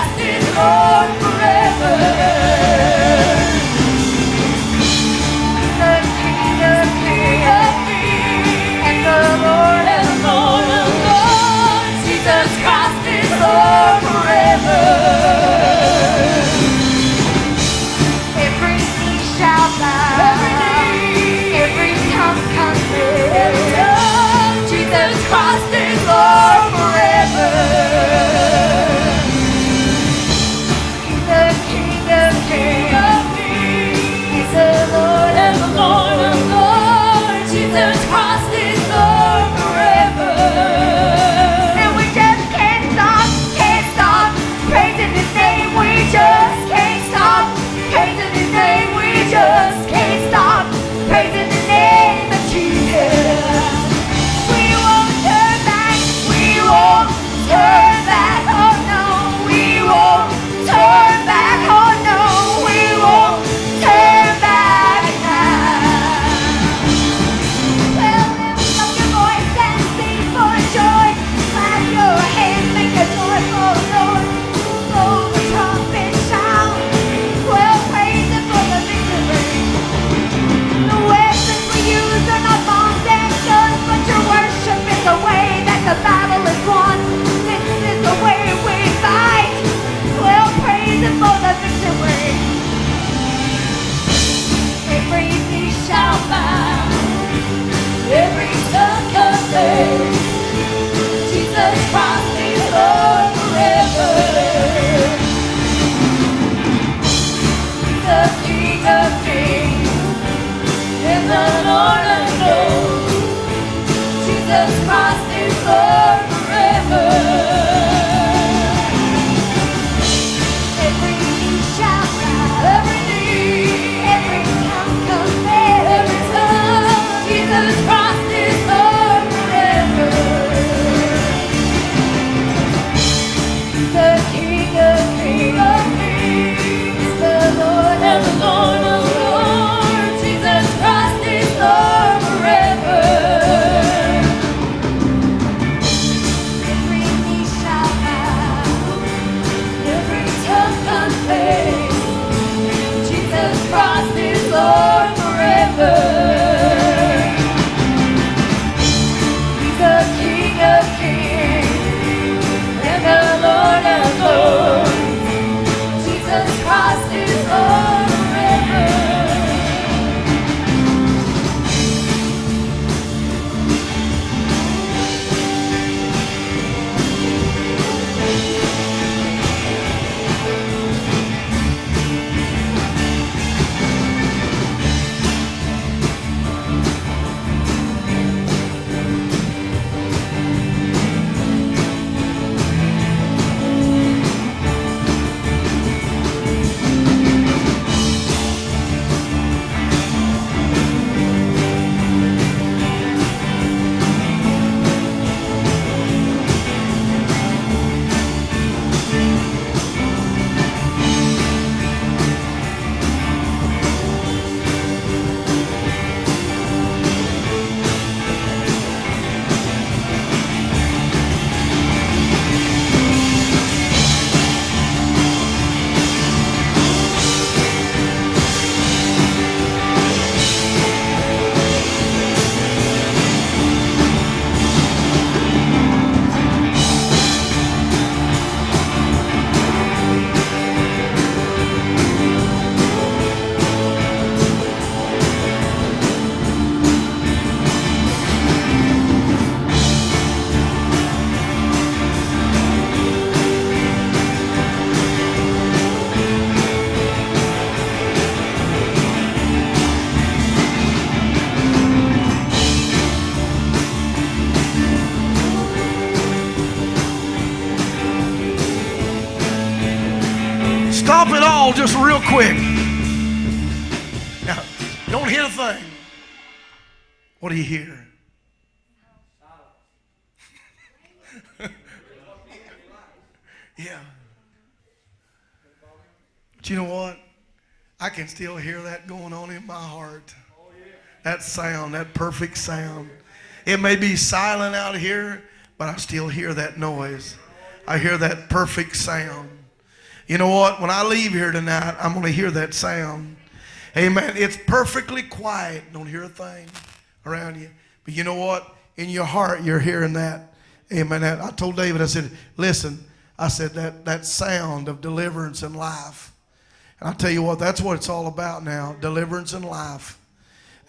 Christ is Lord forever. The King of kings and the Lord of lords. Jesus Christ is Lord forever. Every knee shall bow, every tongue confess. Jesus Christ is Lord forever. The King of kings, the Lord of lords. Jesus Christ is Lord forever. And we just can't stop praising His name. We just can't stop praising His name. We just can't stop praising the name of Jesus. We won't turn back. We won't turn back. Oh no, we won't turn back. Oh no, we won't turn back now. Well, lift up your voice and sing for joy. Clap your hands, make a joyful noise. Blow the trumpet, shout. Well, praise Him for the victory. The weapons we use are not bombs and guns, but your worship is the way that the battle is won. This is the way we fight. Well, praise Him for the victory. Every knee shall bow, every tongue confess. Jesus Christ is Lord forever. The King of kings and the Lord of lords. Jesus Christ is Lord forever. Every knee shall bow, every tongue confess. Every tongue, Jesus Christ is Lord forever. The King of kings, the Lord of lords. Jesus Christ is Lord forever. Every knee shall bow, every tongue confess. Jesus Christ is Lord forever. He's the King of kings and the Lord of lords. Jesus Christ is Lord forever. Stop it all just real quick. Now, don't hear a thing. What do you hear? Yeah. But you know what? I can still hear that going on in my heart. That sound, that perfect sound. It may be silent out here, but I still hear that noise. I hear that perfect sound. You know what? When I leave here tonight, I'm going to hear that sound. Amen. It's perfectly quiet. Don't hear a thing around you. But you know what? In your heart, you're hearing that. Amen. I told David, I said, listen, I said that sound of deliverance and life. And I tell you what, that's what it's all about now, deliverance and life.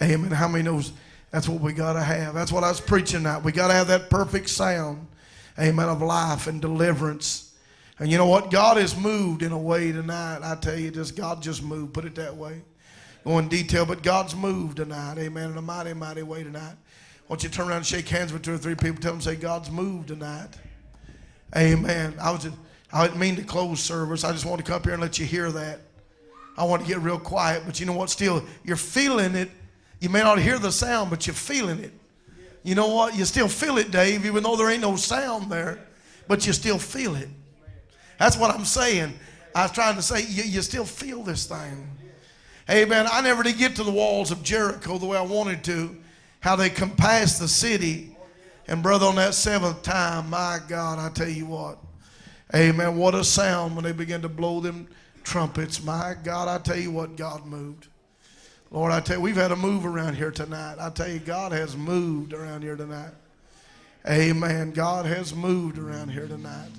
Amen. How many knows that's what we got to have? That's what I was preaching tonight. We got to have that perfect sound, amen, of life and deliverance. And you know what? God has moved in a way tonight. I tell you, God just moved. Put it that way. Go in detail, but God's moved tonight, amen, in a mighty, mighty way tonight. I want you to turn around and shake hands with 2 or 3 people. Tell them, say, God's moved tonight. Amen. I didn't mean to close service. I just wanted to come up here and let you hear that. I want to get real quiet, but you know what? Still, you're feeling it. You may not hear the sound, but you're feeling it. You know what? You still feel it, Dave, even though there ain't no sound there, but you still feel it. That's what I'm saying. I was trying to say, you still feel this thing. Amen. I never did get to the walls of Jericho the way I wanted to, how they compassed the city. And brother, on that 7th time, my God, I tell you what. Amen. What a sound when they began to blow them trumpets. My God, I tell you what, God moved. Lord, I tell you, we've had a move around here tonight. I tell you, God has moved around here tonight. Amen. God has moved around here tonight.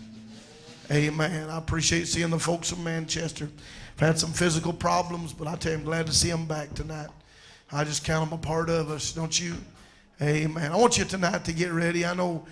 Amen. I appreciate seeing the folks of Manchester. I've had some physical problems, but I tell you, I'm glad to see them back tonight. I just count them a part of us, don't you? Amen. I want you tonight to get ready. I know